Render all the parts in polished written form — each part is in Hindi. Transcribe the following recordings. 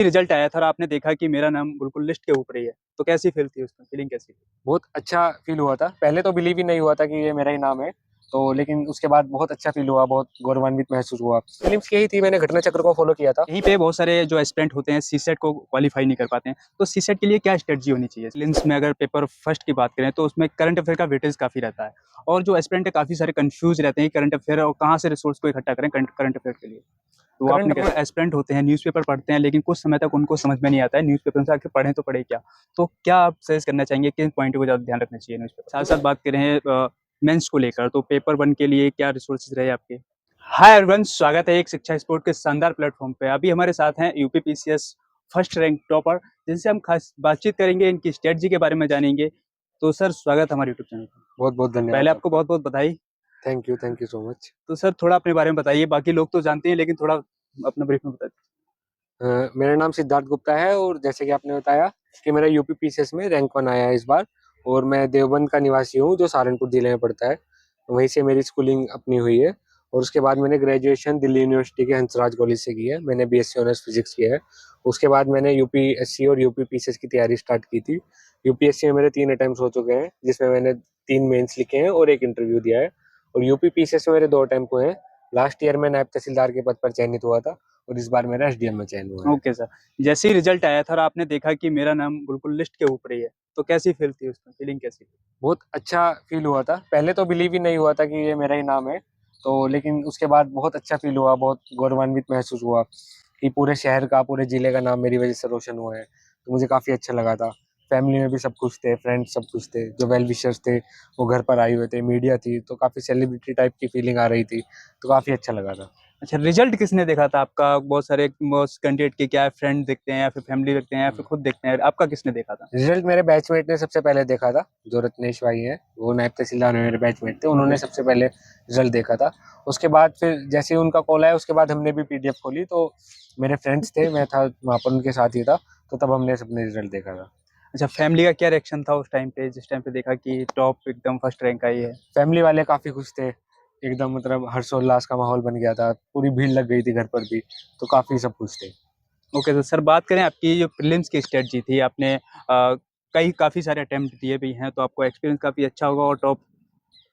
रिजल्ट आया था और आपने देखा कि मेरा नाम बिल्कुल लिस्ट के ऊपर ही है, तो कैसी फील थी उसमें? फीलिंग कैसी थी? बहुत अच्छा फ़ील हुआ था। पहले तो बिलीव ही नहीं हुआ था कि ये मेरा ही नाम है, तो लेकिन उसके बाद बहुत अच्छा फ़ील हुआ, बहुत गौरवान्वित महसूस हुआ। प्रीलिम्स यही थी, मैंने घटना चक्र को फ़ॉलो किया था। यहीं पे बहुत सारे जो एस्पिरेंट होते हैं सीसेट को क्वालीफाई नहीं कर पाते हैं, तो सीसेट के लिए क्या स्ट्रेटजी होनी चाहिए? प्रीलिम्स में अगर पेपर फर्स्ट की बात करें तो उसमें करंट अफेयर का वेटेज काफ़ी रहता है और जो एस्पिरेंट है काफ़ी सारे कन्फ्यूज़ रहते हैं करंट अफेयर और कहाँ से रिसोर्स को इकट्ठा करें करंट अफेयर के लिए। तो करंट आपने कैसे अफेयर एस्पिरेंट होते हैं, न्यूज़पेपर पढ़ते हैं लेकिन कुछ समय तक उनको समझ में नहीं आता है न्यूज़पेपर से आखिर पढ़ें तो पढ़ें क्या? तो क्या आप सजेस्ट करना चाहेंगे किन पॉइंट को ज़्यादा ध्यान रखना चाहिए न्यूज़पेपर? साथ-साथ बात करें मेंस को लेकर तो पेपर 1 के लिए क्या रिसोर्सेज़ रहे आपके? हाय एवरीवन, स्वागत है एक शिक्षा स्पोर्ट के शानदार प्लेटफॉर्म पे। अभी हमारे साथ हैं UP PCS first rank topper, जिनसे हम खास बातचीत करेंगे, इनकी स्ट्रेटजी के बारे में जानेंगे। तो सर स्वागत है हमारे यूट्यूब चैनल पे। बहुत-बहुत पहले धन्यवाद आपको आपका। बहुत-बहुत बधाई। Thank you so much. तो सर थोड़ा अपने बारे में बताइए, बाकी लोग तो जानते हैं लेकिन थोड़ा अपना ब्रीफ में बता दीजिए। मेरा नाम सिद्धार्थ गुप्ता है और जैसे कि आपने बताया कि मेरा यूपी पीसीएस में रैंक 1 आया है इस बार और मैं देवबंद का निवासी हूँ, जो सहारनपुर ज़िले में पड़ता है। वहीं से मेरी स्कूलिंग अपनी हुई है और उसके बाद मैंने ग्रेजुएशन दिल्ली यूनिवर्सिटी के हंसराज कॉलेज से की है। मैंने बीएससी ऑनर्स फिजिक्स किया है। उसके बाद मैंने यूपीएससी और यूपी पीसीएस की तैयारी स्टार्ट की थी। यूपीएससी में मेरे 3 अटेम्प्ट्स हो चुके हैं, जिसमें मैंने 3 मेंस लिखे हैं और 1 इंटरव्यू दिया है और यूपी पीसीएस में मेरे 2 अटेम्प्ट हुए हैं। लास्ट ईयर मैं नायब तहसीलदार के पद पर चयनित हुआ था और इस बार मेरा एसडीएम में चयन हुआ है। ओके सर, जैसे ही रिजल्ट आया था और आपने देखा कि मेरा नाम बिल्कुल लिस्ट के ऊपर ही है, तो कैसी फील थी उसमें? फीलिंग कैसी थी? बहुत अच्छा फ़ील हुआ था। पहले तो बिलीव ही नहीं हुआ था कि ये मेरा ही नाम है, तो लेकिन उसके बाद बहुत अच्छा फ़ील हुआ, बहुत गौरवान्वित महसूस हुआ कि पूरे शहर का, पूरे ज़िले का नाम मेरी वज़ह से रोशन हुआ है। तो मुझे काफ़ी अच्छा लगा था। फैमिली में भी सब खुश थे, फ्रेंड्स सब खुश थे, जो वेल विशर्स थे, वो घर पर आए हुए थे, मीडिया थी, तो काफ़ी सेलिब्रिटी टाइप की फ़ीलिंग आ रही थी, तो काफ़ी अच्छा लगा था। अच्छा, रिजल्ट किसने देखा था आपका? बहुत कैंडिडेट के क्या फ्रेंड देखते हैं या फिर फैमिली देखते हैं या फिर हुँ। खुद देखते हैं? आपका किसने देखा था? रिज़ल्ट मेरे बैचमेट ने सबसे पहले देखा था, जो रत्नेश भाई हैं, वो नायब तहसीलदार में मेरे बैचमेट थे, उन्होंने ओके। सबसे पहले रिज़ल्ट देखा था। उसके बाद फिर जैसे ही उनका कॉल आया, उसके बाद हमने भी पीडीएफ खोली, तो मेरे फ्रेंड्स थे, मैं था वहाँ पर उनके साथ ही था, तो तब हमने सबने रिज़ल्ट देखा था। अच्छा, फैमिली का क्या रिएक्शन था उस टाइम पे, जिस टाइम पे देखा कि टॉप एकदम फर्स्ट रैंक आई है? फैमिली वाले काफ़ी खुश थे, एकदम मतलब हर्षोल्लास का माहौल बन गया था, पूरी भीड़ लग गई थी घर पर भी, तो काफ़ी सब खुश थे। ओके, तो सर बात करें आपकी जो प्रीलिम्स की स्ट्रैटेजी थी, आपने कई काफ़ी सारे अटेम्प्ट दिए भी हैं, तो आपको एक्सपीरियंस काफ़ी अच्छा होगा और टॉप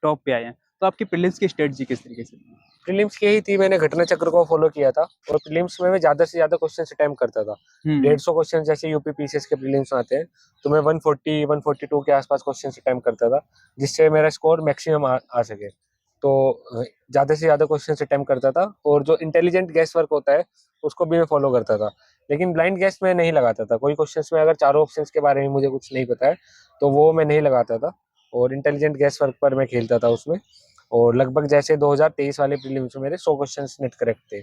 टॉप पे आए हैं। तो आपकी प्रीलिम्स की स्ट्रैटेजी किस तरीके से थी? प्रीलिम्स की यही थी, मैंने घटना चक्र को फॉलो किया था और प्रीलिम्स में मैं ज़्यादा से ज़्यादा क्वेश्चन अटेम्प्ट करता था। हुँ, 150 क्वेश्चन जैसे यूपी पीसीएस के प्रीलिम्स में आते हैं, तो मैं 140 142 के आसपास क्वेश्चन अटेम्प्ट करता था, जिससे मेरा स्कोर मैक्सिमम आ सके। तो ज़्यादा से ज़्यादा क्वेश्चन अटेम्प्ट करता था और जो इंटेलिजेंट गेस वर्क होता है, उसको भी मैं फॉलो करता था। लेकिन ब्लाइंड गेस मैं नहीं लगाता था। कोई क्वेश्चंस में अगर चारों ऑप्शंस के बारे में मुझे कुछ नहीं पता है, तो वो मैं नहीं लगाता था और इंटेलिजेंट गेस वर्क पर मैं खेलता था उसमें। और लगभग जैसे 2023 वाले प्रीलिम्स में मेरे 100 क्वेश्चंस नेट करेक्ट थे।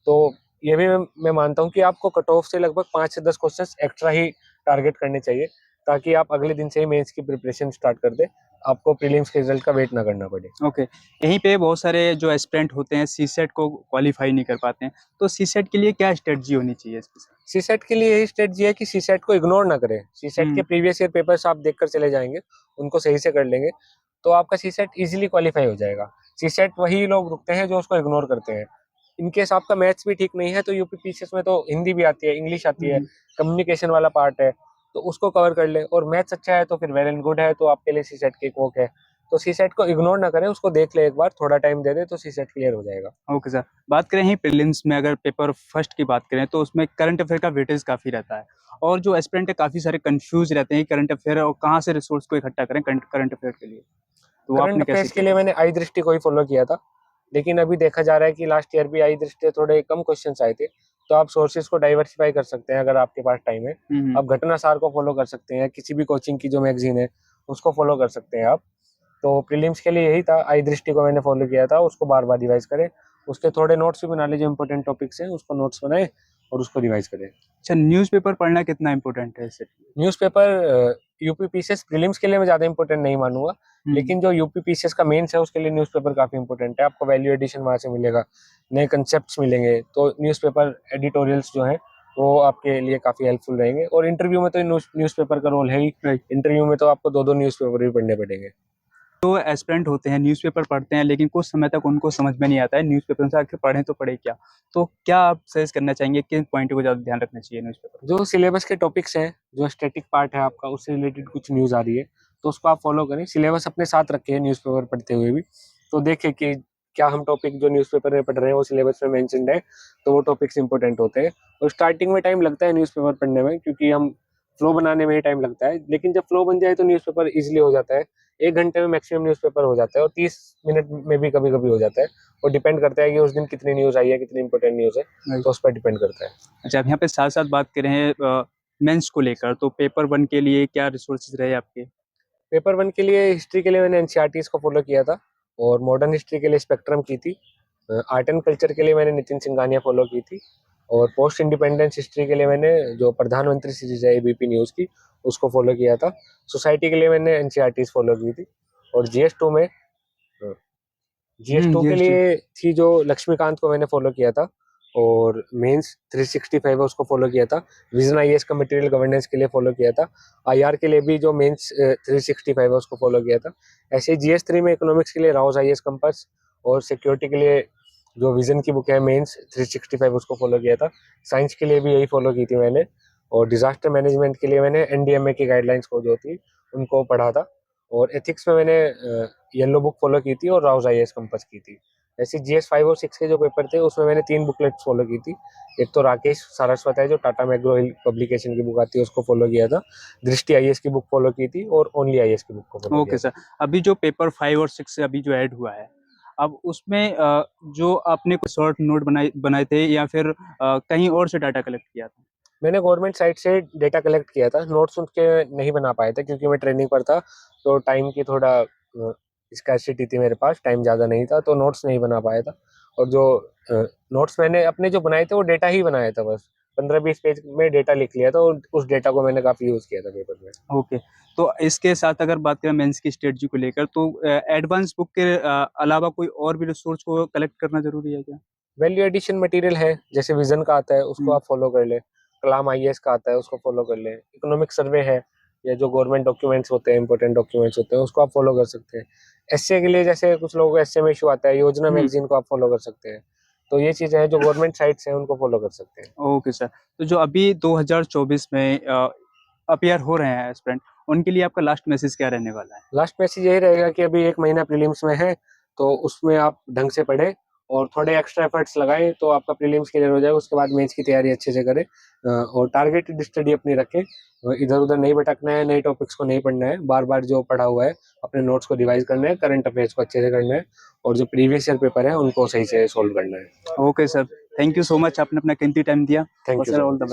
तो ये भी मैं मानता हूँ कि आपको कट ऑफ से लगभग 5 से 10 क्वेश्चंस एक्स्ट्रा ही टारगेट करने चाहिए, ताकि आप अगले दिन से ही मेंस की प्रिपरेशन स्टार्ट कर दें। आपको प्रीलिम्स के रिजल्ट का वेट ना करना पड़े। ओके। यहीं पे बहुत सारे जो एस्पिरेंट होते हैं सीसेट को क्वालीफाई नहीं कर पाते हैं, तो सीसेट के लिए क्या स्ट्रैटेजी होनी चाहिए इसकी? सीसेट के लिए यही स्ट्रेटजी है कि सीसेट को इग्नोर ना करें। सीसेट के हुँ, प्रीवियस ईयर पेपर्स आप देखकर चले जाएँगे, उनको सही से कर लेंगे, तो आपका सीसेट ईज़िली क्वालीफाई हो जाएगा। सीसेट वही लोग रुकते हैं जो उसको इग्नोर करते हैं। इन केस आपका मैथ्स भी ठीक नहीं है, तो यूपीपीसीएस में तो हिंदी भी आती है, इंग्लिश आती हुँ, है, हुँ। कम्युनिकेशन वाला पार्ट है, तो उसको कवर कर लें और मैथ्स अच्छा है तो फिर वेल एंड गुड है, तो आपके लिए सीसेट की होक है। तो सीसेट को इग्नोर ना करें, उसको देख लें एक बार, थोड़ा टाइम दे दें, तो सीसेट क्लियर हो जाएगा। Okay sir. बात करें यहीं प्रीलिम्स में अगर पेपर फर्स्ट की बात करें तो उसमें करंट अफेयर का वेटेज काफ़ी रहता है और जो एस्पिरेंट है काफ़ी सारे कन्फ्यूज़ रहते हैं करंट अफेयर और कहाँ से रिसोर्स को इकट्ठा करें करंट अफेयर के लिए। तो करंट आपने कैसे अफेयर्स के किया लिए था? मैंने आई दृष्टि को ही फॉलो किया था, लेकिन अभी देखा जा रहा है कि लास्ट ईयर भी आई दृष्टि थोड़े कम क्वेश्चंस आए थे, तो आप सोर्सेज को डाइवर्सिफाई कर सकते हैं अगर आपके पास टाइम है। हुँ, हुँ। आप घटनासार को फॉलो कर सकते हैं, किसी भी कोचिंग की जो मैगज़ीन है, उसको फॉलो कर सकते हैं आप। तो प्रीलिम्स के लिए यही था, आई दृष्टि को मैंने फॉलो किया था, उसको बार-बार रिवाइज़ करें। उसके थोड़े नोट्स भी बना लीजिए, इम्पोर्टेंट टॉपिक्स हैं, उसको नोट्स बनाएँ और उसको रिवाइज़ करें। अच्छा, न्यूज़पेपर पढ़ना कितना इम्पोर्टेंट है इससे? न्यूज़पेपर यूपीपीसीएस प्रीलिम्स के लिए मैं ज़्यादा इम्पोर्टेंट नहीं मानूँगा, हुँ। लेकिन जो यूपीपीसीएस का मेंस है उसके लिए न्यूज़पेपर काफ़ी इम्पोर्टेंट है। आपको वैल्यू एडिशन वहाँ से मिलेगा, नए कॉन्सेप्ट्स मिलेंगे, तो न्यूज़पेपर एडिटोरियल्स जो हैं, वो आपके लिए काफ़ी हेल्पफुल रहेंगे और इंटरव्यू में तो न्यूज़पेपर का रोल है ही। राइट। इंटरव्यू में तो आपको 2-2 न्यूज़पेपर भी पढ़ने पड़ेंगे। जो एस्पिरेंट होते हैं न्यूज़पेपर पढ़ते हैं लेकिन कुछ समय तक उनको समझ में नहीं आता है न्यूज़पेपर से आखिर पढ़ें तो पढ़े क्या? तो क्या आप सजेस्ट करना चाहेंगे किन पॉइंट को ज़्यादा ध्यान रखना चाहिए न्यूज़पेपर में? जो सिलेबस के टॉपिक्स हैं, जो स्टैटिक पार्ट है आपका, उससे रिलेटेड कुछ न्यूज़ आ रही है, तो उसको आप फॉलो करें। सिलेबस अपने साथ रखें न्यूज़पेपर पढ़ते हुए भी, तो देखें कि क्या हम टॉपिक जो न्यूज़पेपर में पढ़ रहे हैं वो सिलेबस में मेंशन्ड है, तो वो टॉपिक्स इंपॉर्टेंट होते हैं। और स्टार्टिंग में टाइम लगता है न्यूज़पेपर पढ़ने में, क्योंकि हम फ्लो बनाने में ही टाइम लगता है, लेकिन जब फ्लो बन जाए तो न्यूज़पेपर ईजिली हो जाता है। 1 घंटे में मैक्सिमम न्यूज़पेपर हो जाता है और 30 मिनट में भी कभी-कभी हो जाता है। वो डिपेंड करता है कि उस दिन कितनी न्यूज़ आई है, कितनी इंपॉर्टेंट न्यूज़ है, राइट। तो उस पर डिपेंड करता है। अच्छा, अब यहाँ पे साथ-साथ बात करें मेंस को लेकर तो पेपर 1 के लिए क्या रिसोर्सेज़ रहे आपके? पेपर 1 के लिए हिस्ट्री के लिए मैंने एनसीईआरटीज़ को फॉलो किया था और मॉडर्न हिस्ट्री के लिए स्पेक्ट्रम की थी। आर्ट एंड कल्चर के लिए मैंने नितिन सिंघानिया फॉलो की थी और पोस्ट इंडिपेंडेंस हिस्ट्री के लिए मैंने जो प्रधानमंत्री सीरीज है एबीपी न्यूज़ की, उसको फॉलो किया था। सोसाइटी के लिए मैंने एनसीईआरटीज़ फॉलो की थी और जीएस2 में जीएस2 के जीएसटी। लिए थी जो लक्ष्मीकांत को मैंने फॉलो किया था और मेंस 365 है उसको फॉलो किया था। विजन आईएएस का मटेरियल गवर्नेंस के लिए फॉलो किया था। आईआर के लिए भी जो मेंस 365 है उसको फॉलो किया था। ऐसे ही जीएस3 में इकोनॉमिक्स के लिए राउज आईएएस कंपास और सिक्योरिटी के लिए जो विजन की बुक है मेंस 365 उसको फॉलो किया था। साइंस के लिए भी यही फॉलो की थी मैंने और डिजास्टर मैनेजमेंट के लिए मैंने एनडीएमए की गाइडलाइंस को जो थी उनको पढ़ा था और एथिक्स में मैंने येलो बुक फॉलो की थी और राउज आईएएस कंपास की थी। ऐसे जीएस 5 और 6 के जो पेपर थे उसमें मैंने 3 बुकलेट्स फॉलो की थी। एक तो राकेश सारस्वत है जो टाटा मैग्रो हिल पब्लिकेशन की बुक आती है उसको फॉलो किया था। दृष्टि आईएएस की बुक फॉलो की थी और ओनली आईएएस की बुक को फॉलो ओके किया सर। था। अभी जो पेपर 5 और 6 अभी जो ऐड हुआ है, अब उसमें जो आपने कुछ शॉर्ट नोट बनाए बनाए थे या फिर कहीं और से डाटा कलेक्ट किया था? मैंने गवर्नमेंट साइट से डेटा कलेक्ट किया था। नोट्स उनके नहीं बना पाए थे क्योंकि मैं ट्रेनिंग पर था, तो टाइम की थोड़ा स्कैर्सिटी थी मेरे पास, टाइम ज़्यादा नहीं था, तो नोट्स नहीं बना पाया था। और जो नोट्स मैंने अपने जो बनाए थे वो डेटा ही बनाया था बस। 15-20 पेज में डेटा लिख लिया था और उस डेटा को मैंने काफ़ी यूज़ किया था पेपर में। ओके। तो इसके साथ अगर बात करें मेंस की स्ट्रेटजी को लेकर तो एडवांस बुक के अलावा कोई और भी रिसोर्स को कलेक्ट करना ज़रूरी है क्या? वैल्यू एडिशन मटेरियल है, जैसे विज़न का आता है उसको हुँ। आप फॉलो कर लें। कलाम आईएएस का आता है उसको फॉलो कर लें। इकोनॉमिक सर्वे है या जो गवर्नमेंट डॉक्यूमेंट्स होते हैं, इंपॉर्टेंट डॉक्यूमेंट्स होते हैं उसको आप फॉलो कर सकते हैं। एसए के लिए जैसे कुछ लोगों को एसए में इश्यू आता है, योजना हुँ। मैगज़ीन को आप फॉलो कर सकते हैं। तो ये चीज़ें हैं जो गवर्नमेंट साइट्स हैं उनको फॉलो कर सकते हैं। Okay sir. तो जो अभी 2024 में अपीयर हो रहे हैं एस्पिरेंट, उनके लिए आपका लास्ट मैसेज क्या रहने वाला है? लास्ट मैसेज यही रहेगा कि अभी 1 महीना प्रीलिम्स में है, तो उसमें आप ढंग से पढ़ें और थोड़े एक्स्ट्रा एफर्ट्स लगाएँ, तो आपका प्रीलिम्स क्लियर हो जाएगा। उसके बाद मेंस की तैयारी अच्छे से करें और टारगेटेड स्टडी अपनी रखें। इधर-उधर नहीं भटकना है, नए टॉपिक्स को नहीं पढ़ना है, बार-बार जो पढ़ा हुआ है, अपने नोट्स को रिवाइज़ करना है, करंट अफेयर्स को अच्छे से करना है और जो प्रीवियस ईयर पेपर है, उनको सही से सॉल्व करना है। Okay sir. Thank you so much आपने अपना कीमती टाइम दिया और thank you sir so all the much. Best.